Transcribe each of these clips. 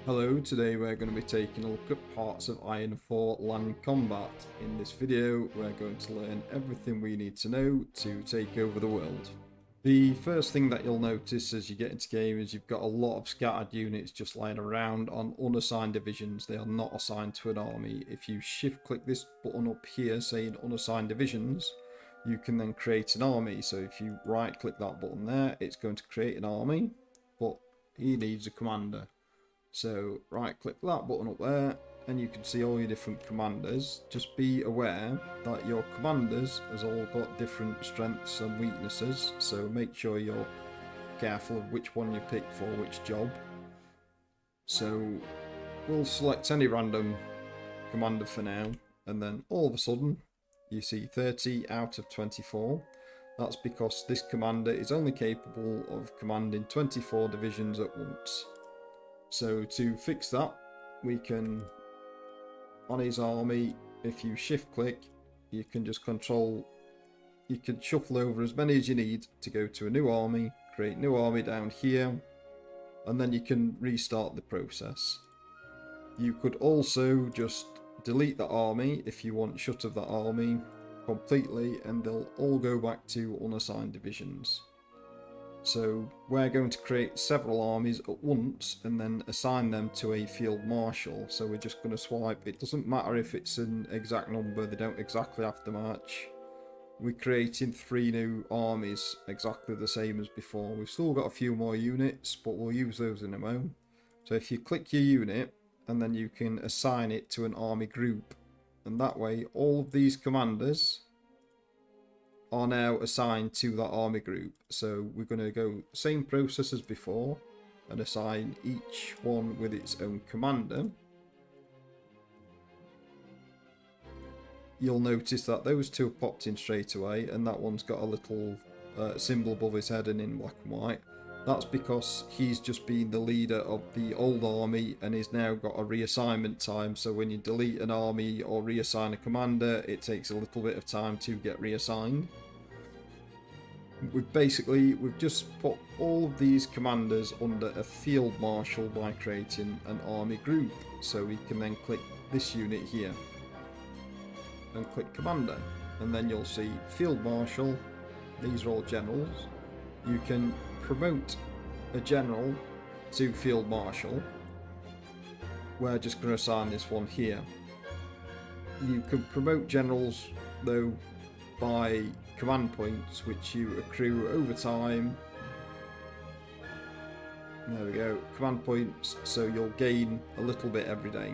Hello, today we're going to be taking a look at parts of Hoi4 land combat. In this video we're going to learn everything we need to know to take over the world. The first thing that you'll notice as you get into game is you've got a lot of scattered units just lying around on unassigned divisions. They are not assigned to an army. If you shift click this button up here saying unassigned divisions, you can then create an army. So if you right click that button there, it's going to create an army, but he needs a commander. So right click that button up there and you can see all your different commanders. Just be aware that your commanders has all got different strengths and weaknesses, so make sure you're careful of which one you pick for which job. So we'll select any random commander for now, and then all of a sudden you see 30 out of 24. That's because this commander is only capable of commanding 24 divisions at once. So to fix that, we can, on his army, if you shift click, you can just you can shuffle over as many as you need to go to a new army, create new army down here, and then you can restart the process. You could also just delete the army if you want shut of that army completely, and they'll all go back to unassigned divisions. So we're going to create several armies at once and then assign them to a field marshal. So we're just going to swipe. It doesn't matter if it's an exact number, they don't exactly have to match. We're creating 3 new armies exactly the same as before. We've still got a few more units, but we'll use those in a moment. So if you click your unit, and then you can assign it to an army group, and that way all of these commanders are now assigned to that army group. So we're going to go same process as before and assign each one with its own commander. You'll notice that those 2 have popped in straight away, and that one's got a little symbol above his head and in black and white. That's because he's just been the leader of the old army and he's now got a reassignment time. So when you delete an army or reassign a commander, it takes a little bit of time to get reassigned. We've just put all of these commanders under a field marshal by creating an army group. So we can then click this unit here and click commander, and then you'll see field marshal. These are all generals. You can promote a general to field marshal. We're just going to assign this one here. You can promote generals though by command points which you accrue over time. There we go, command points, so you'll gain a little bit every day.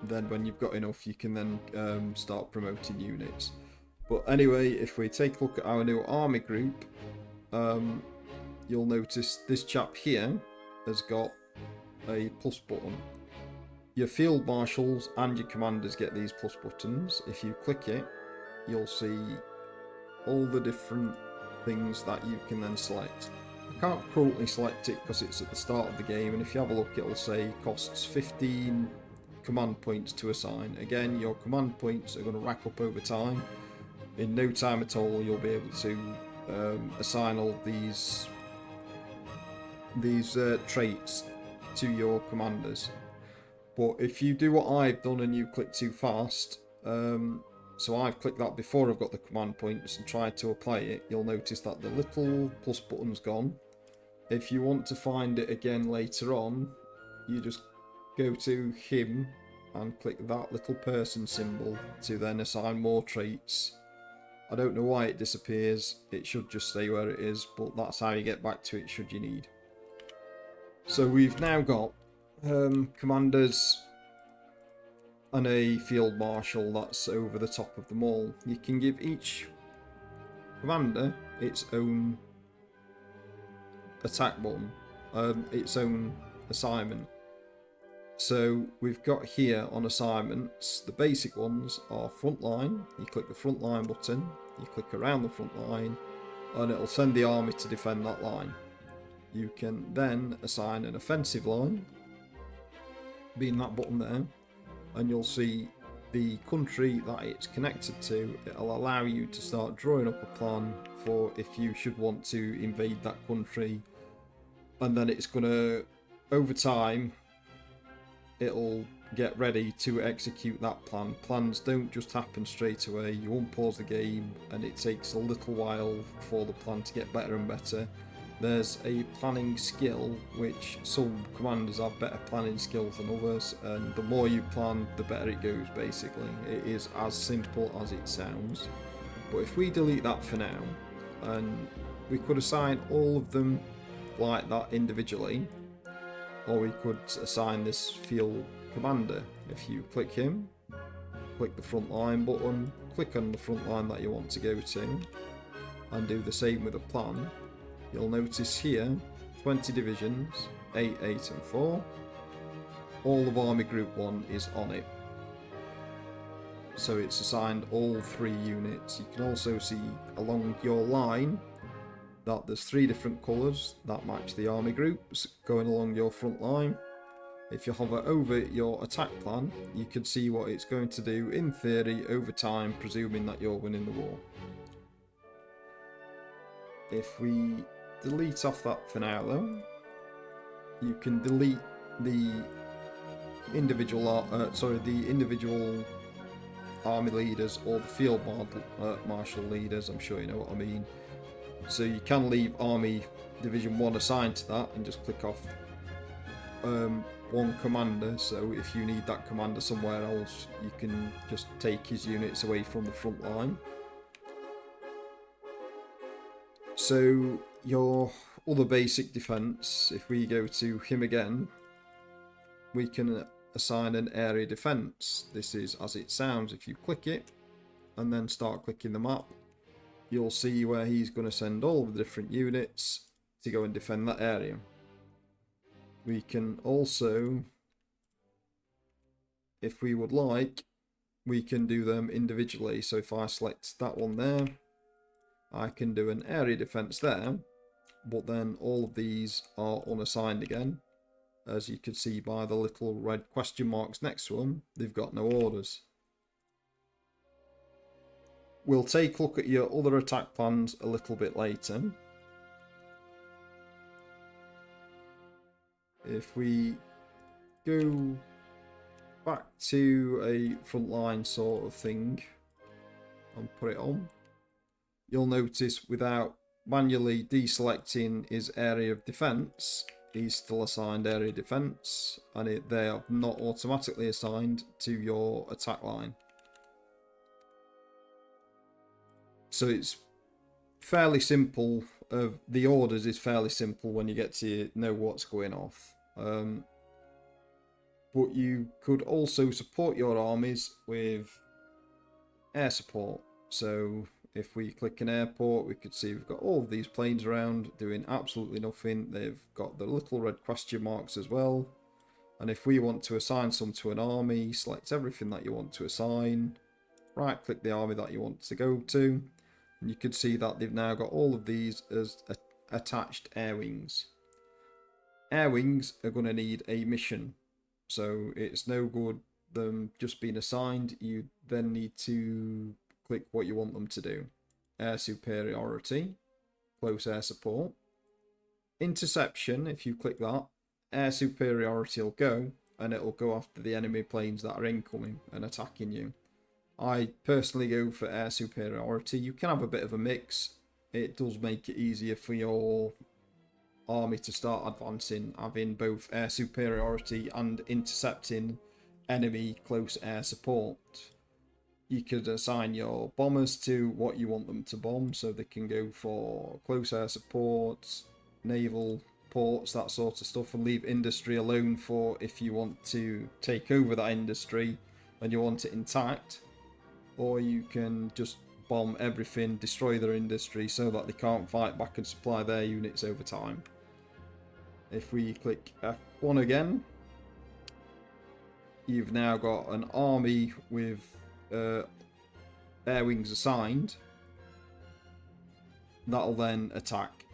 Then when you've got enough, you can then start promoting units. But anyway, if we take a look at our new army group, you'll notice this chap here has got a plus button. Your field marshals and your commanders get these plus buttons. If you click it, you'll see all the different things that you can then select. I can't currently select it because it's at the start of the game, and if you have a look, it'll say costs 15 command points to assign. Again, your command points are going to rack up over time. In no time at all, you'll be able to assign all these traits to your commanders. But if you do what I've done and you click too fast, so I've clicked that before I've got the command points and tried to apply it, you'll notice that the little plus button's gone. If you want to find it again later on, you just go to him and click that little person symbol to then assign more traits. I don't know why it disappears, it should just stay where it is, but that's how you get back to it should you need. So we've now got commanders and a field marshal that's over the top of them all. You can give each commander its own attack button, its own assignment. So we've got here on assignments, the basic ones are frontline. You click the frontline button, you click around the front line, and it'll send the army to defend that line. You can then assign an offensive line, being that button there, and you'll see the country that it's connected to. It'll allow you to start drawing up a plan for if you should want to invade that country, and then it's going to, over time, it'll get ready to execute that plan. Plans don't just happen straight away. You unpause the game and it takes a little while for the plan to get better and better. There's a planning skill, which some commanders have better planning skills than others, and the more you plan, the better it goes, basically. It is as simple as it sounds. But if we delete that for now, and we could assign all of them like that individually, or we could assign this field commander. If you click him, click the front line button, click on the front line that you want to go to, and do the same with a plan, you'll notice here 20 divisions, 8, 8 and 4. All of Army Group 1 is on it. So it's assigned all 3 units. You can also see along your line that there's 3 different colours that match the army groups going along your front line. If you hover over your attack plan, you can see what it's going to do in theory over time, presuming that you're winning the war. If we delete off that for now though, you can delete the individual army leaders or the field marshal leaders. I'm sure you know what I mean. So you can leave Army Division 1 assigned to that and just click off one commander. So if you need that commander somewhere else, you can just take his units away from the front line. So your other basic defense, if we go to him again, we can assign an area defense. This is as it sounds. If you click it and then start clicking the map, you'll see where he's going to send all the different units to go and defend that area. We can also, if we would like, we can do them individually. So if I select that one there, I can do an area defense there, but then all of these are unassigned again. As you can see by the little red question marks next to them, they've got no orders. We'll take a look at your other attack plans a little bit later. If we go back to a frontline sort of thing and put it on, you'll notice without manually deselecting his area of defense, he's still assigned area defense, and they are not automatically assigned to your attack line. So it's fairly simple. The orders is fairly simple when you get to know what's going off. But you could also support your armies with air support. So if we click an airport, we could see we've got all of these planes around doing absolutely nothing. They've got the little red question marks as well. And if we want to assign some to an army, select everything that you want to assign, right click the army that you want to go to, and you can see that they've now got all of these as attached air wings. Air wings are going to need a mission, so it's no good them just being assigned. You then need to click what you want them to do. Air superiority, close air support, interception. If you click that, air superiority will go, and it will go after the enemy planes that are incoming and attacking you. I personally go for air superiority. You can have a bit of a mix. It does make it easier for your army to start advancing, having both air superiority and intercepting enemy close air support. You could assign your bombers to what you want them to bomb, so they can go for close air support, naval ports, that sort of stuff, and leave industry alone for if you want to take over that industry and you want it intact. Or you can just bomb everything, destroy their industry so that they can't fight back and supply their units over time. If we click F1 again, you've now got an army with air wings assigned. That'll then attack.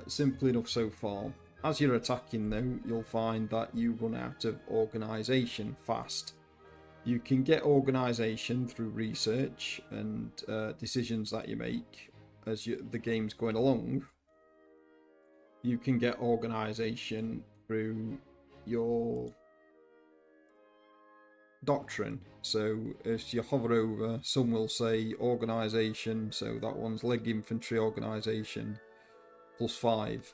Simple enough so far. As you're attacking though, you'll find that you run out of organisation fast. You can get organisation through research and decisions that you make as the game's going along. You can get organisation through your doctrine. So if you hover over, some will say organisation, so that one's leg infantry organisation +5.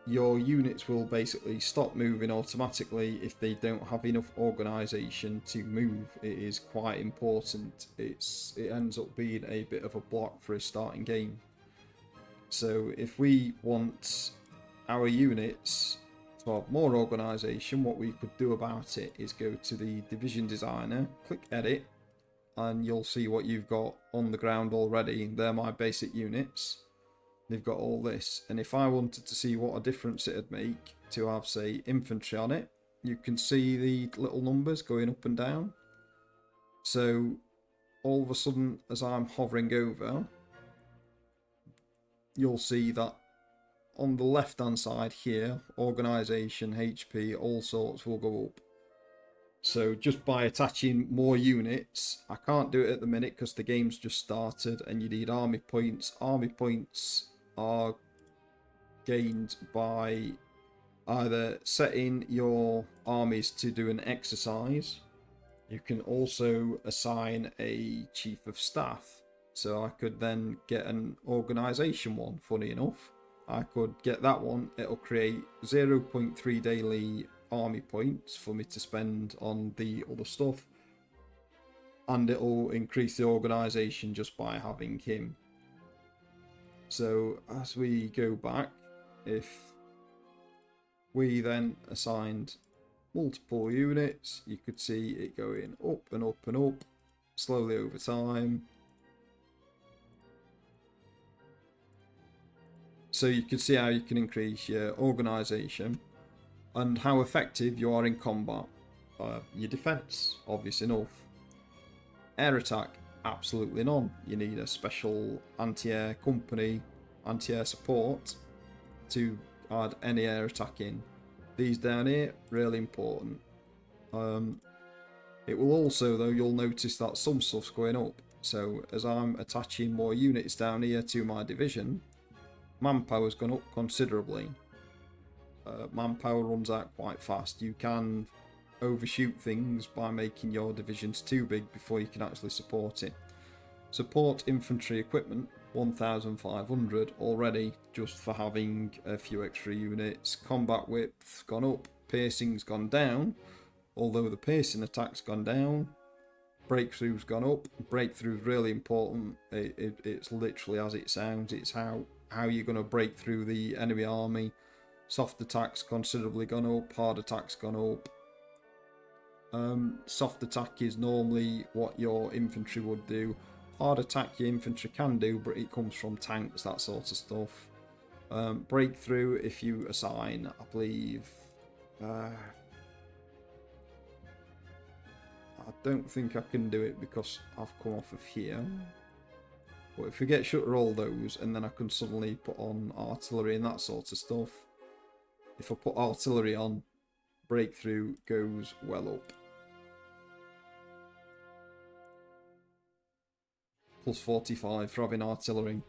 Your units will basically stop moving automatically if they don't have enough organisation to move. It is quite important. It ends up being a bit of a block for a starting game. So if we want our units to have more organisation, what we could do about it is go to the division designer, click edit, and you'll see what you've got on the ground already. They're my basic units. They've got all this, and if I wanted to see what a difference it'd make to have, say, infantry on it, you can see the little numbers going up and down. So all of a sudden, as I'm hovering over, you'll see that on the left hand side here, organisation, HP, all sorts will go up. So just by attaching more units, I can't do it at the minute because the game's just started and you need army points. Army points are gained by either setting your armies to do an exercise. You can also assign a chief of staff. So I could then get an organisation one, funny enough. I could get that one. It'll create 0.3 daily army points for me to spend on the other stuff. And it'll increase the organisation just by having him. So as we go back, if we then assigned multiple units, you could see it going up and up and up slowly over time. So you can see how you can increase your organisation and how effective you are in combat. Your defence, obvious enough. Air attack, absolutely none. You need a special anti-air company, anti-air support to add any air attack in. These down here, really important. It will also, though, you'll notice that some stuff's going up. So as I'm attaching more units down here to my division, manpower's gone up considerably. Manpower runs out quite fast. You can overshoot things by making your divisions too big before you can actually support it. Support infantry equipment, 1,500 already just for having a few extra units. Combat width's gone up, piercing's gone down, although the piercing attack's gone down. Breakthrough's gone up. Breakthrough's really important. It's literally as it sounds. It's how you're going to break through the enemy army. Soft attack's considerably gone up. Hard attack's gone up. Soft attack is normally what your infantry would do. Hard attack your infantry can do, but it comes from tanks, that sort of stuff. Breakthrough, if you assign, I believe... I don't think I can do it because I've come off of here. But if we get shutter all those, and then I can suddenly put on artillery and that sort of stuff. If I put artillery on, breakthrough goes well up. +45 for having artillery.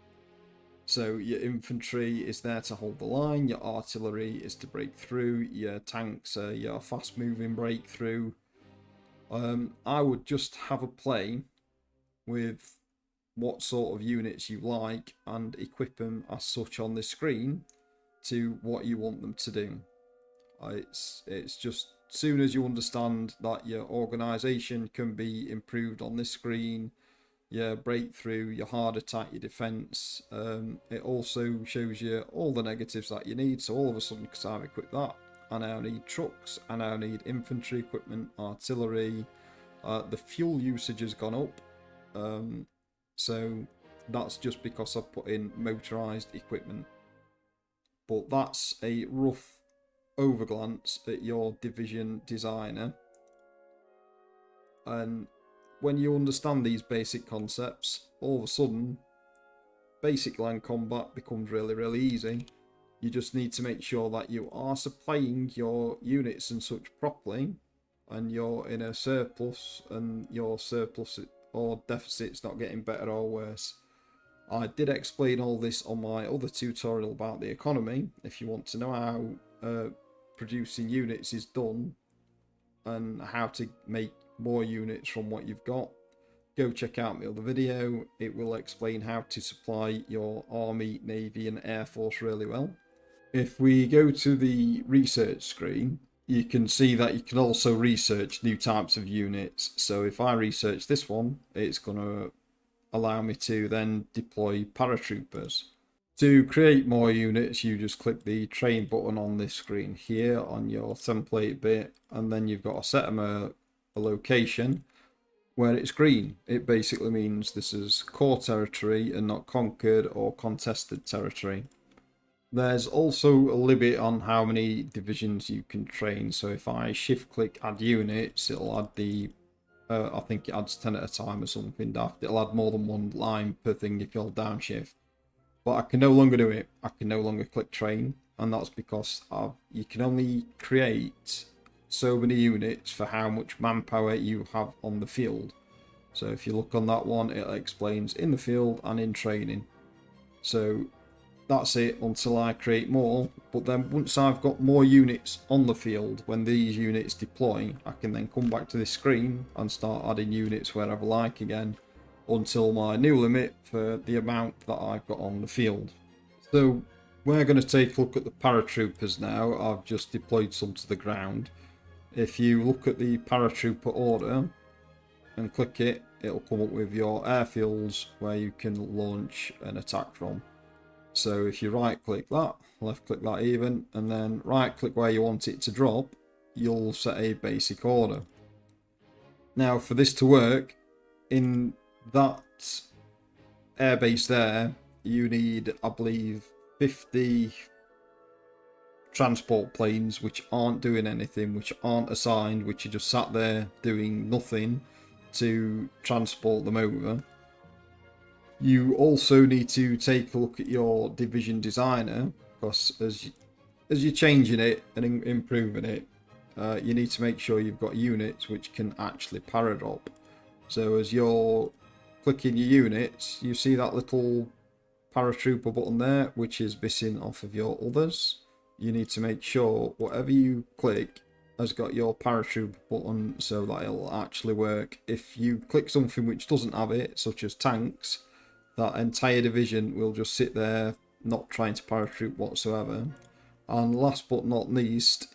So your infantry is there to hold the line, your artillery is to break through, your tanks are your fast moving breakthrough. I would just have a play with what sort of units you like and equip them as such on the screen to what you want them to do. It's just as soon as you understand that your organisation can be improved on this screen, your breakthrough, your hard attack, your defence, it also shows you all the negatives that you need. So all of a sudden, because I've equipped that, I now need trucks, I now need infantry equipment, artillery. The fuel usage has gone up, so that's just because I've put in motorised equipment. But that's a rough overglance at your division designer. And when you understand these basic concepts, all of a sudden, basic land combat becomes really, really easy. You just need to make sure that you are supplying your units and such properly, and you're in a surplus, and your surplus or deficit's not getting better or worse. I did explain all this on my other tutorial about the economy. If you want to know how producing units is done, and how to make more units from what you've got, go check out my other video. It will explain how to supply your Army, Navy and Air Force really well. If we go to the research screen, you can see that you can also research new types of units. So if I research this one, it's going to allow me to then deploy paratroopers. To create more units, you just click the train button on this screen here on your template bit, and then you've got to set them a location where it's green. It basically means this is core territory and not conquered or contested territory. There's also a limit on how many divisions you can train. So if I shift click add units, it'll add the I think it adds 10 at a time or something daft. It'll add more than one line per thing if you hold downshift. But I can no longer do it. I can no longer click train, and that's because you can only create so many units for how much manpower you have on the field. So if you look on that one, it explains in the field and in training. So that's it until I create more. But then once I've got more units on the field, when these units deploy, I can then come back to this screen and start adding units wherever I like again, until my new limit for the amount that I've got on the field. So we're going to take a look at the paratroopers now. I've just deployed some to the ground. If you look at the paratrooper order and click it, it'll come up with your airfields where you can launch an attack from. So if you right click that, left click that even, and then right click where you want it to drop, you'll set a basic order. Now for this to work, in that airbase there, you need, I believe, 50 transport planes which aren't doing anything, which aren't assigned, which are just sat there doing nothing to transport them over. You also need to take a look at your division designer, because as you're changing it and improving it, you need to make sure you've got units which can actually paradrop. So as you're clicking your units, you see that little paratrooper button there, which is missing off of your others. You need to make sure whatever you click has got your paratrooper button so that it'll actually work. If you click something which doesn't have it, such as tanks, that entire division will just sit there not trying to paratroop whatsoever. And last but not least,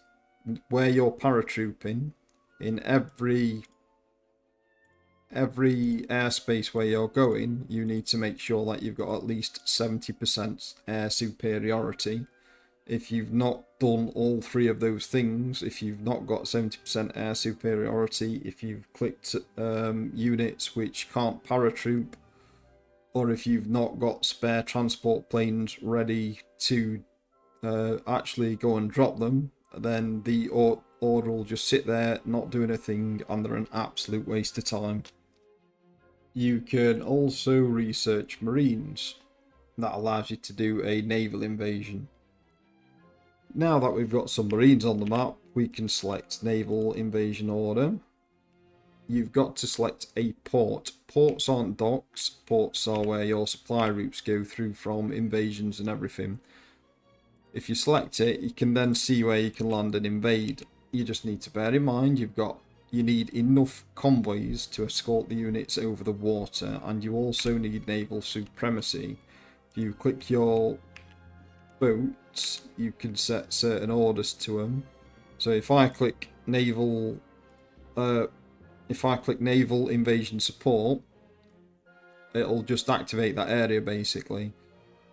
where you're paratrooping, in every airspace where you're going, you need to make sure that you've got at least 70% air superiority. If you've not done all three of those things, if you've not got 70% air superiority, if you've clicked units which can't paratroop, or if you've not got spare transport planes ready to actually go and drop them, then the order will just sit there not doing a thing, and they're an absolute waste of time. You can also research Marines. That allows you to do a naval invasion. Now that we've got some Marines on the map, we can select naval invasion order. You've got to select a port. Ports aren't docks. Ports are where your supply routes go through from invasions and everything. If you select it, you can then see where you can land and invade. You just need to bear in mind you need enough convoys to escort the units over the water, and you also need naval supremacy. If you click your boats, you can set certain orders to them. So if I click naval invasion support, it'll just activate that area basically.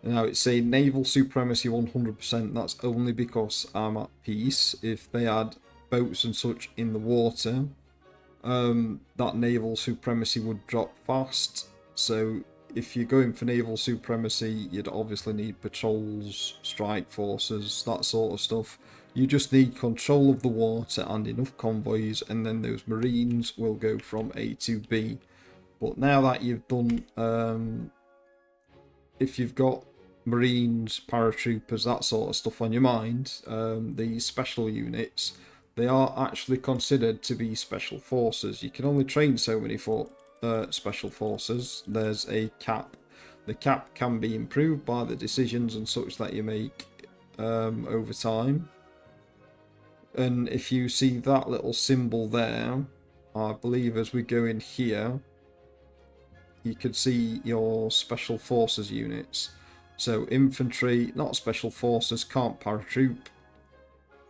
Now it's saying naval supremacy 100%. That's only because I'm at peace. If they had boats and such in the water, that naval supremacy would drop fast. So if you're going for naval supremacy, you'd obviously need patrols, strike forces, that sort of stuff. You just need control of the water and enough convoys, and then those Marines will go from A to B. But now that you've done, if you've got Marines, paratroopers, that sort of stuff on your mind, these special units, they are actually considered to be special forces. You can only train so many special forces. There's a cap. The cap can be improved by the decisions and such that you make over time. And if you see that little symbol there, I believe as we go in here, you can see your special forces units. So infantry, not special forces, can't paratroop.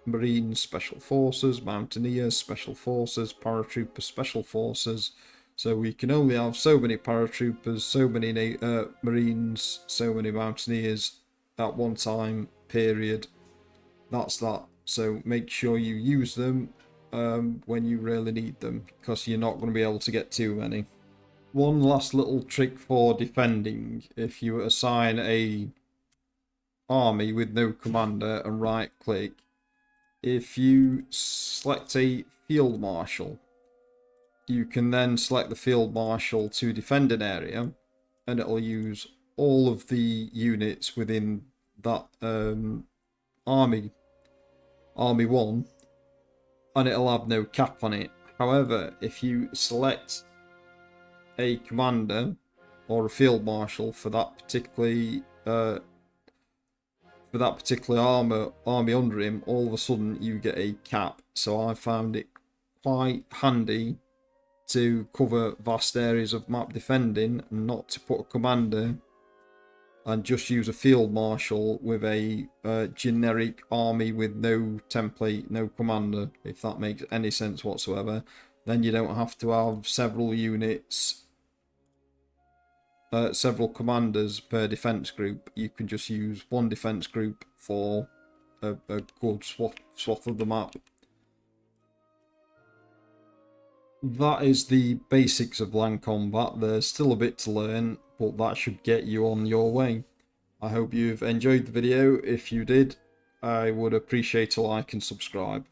Marines, special forces. Mountaineers, special forces. Paratroopers, special forces. So we can only have so many paratroopers, so many Marines, so many Mountaineers at one time, period. That's that. So make sure you use them when you really need them, because you're not going to be able to get too many. One last little trick for defending: if you assign a army with no commander and right click, if you select a field marshal, you can then select the field marshal to defend an area, and it'll use all of the units within that army 1, and it'll have no cap on it. However, if you select a commander or a field marshal for that particular army under him, all of a sudden you get a cap. So I found it quite handy to cover vast areas of map defending, and not to put a commander and just use a field marshal with a generic army with no template, no commander, if that makes any sense whatsoever. Then you don't have to have several units, several commanders per defense group. You can just use one defense group for a good swath of the map. That is the basics of land combat. There's still a bit to learn, but that should get you on your way. I hope you've enjoyed the video. If you did, I would appreciate a like and subscribe.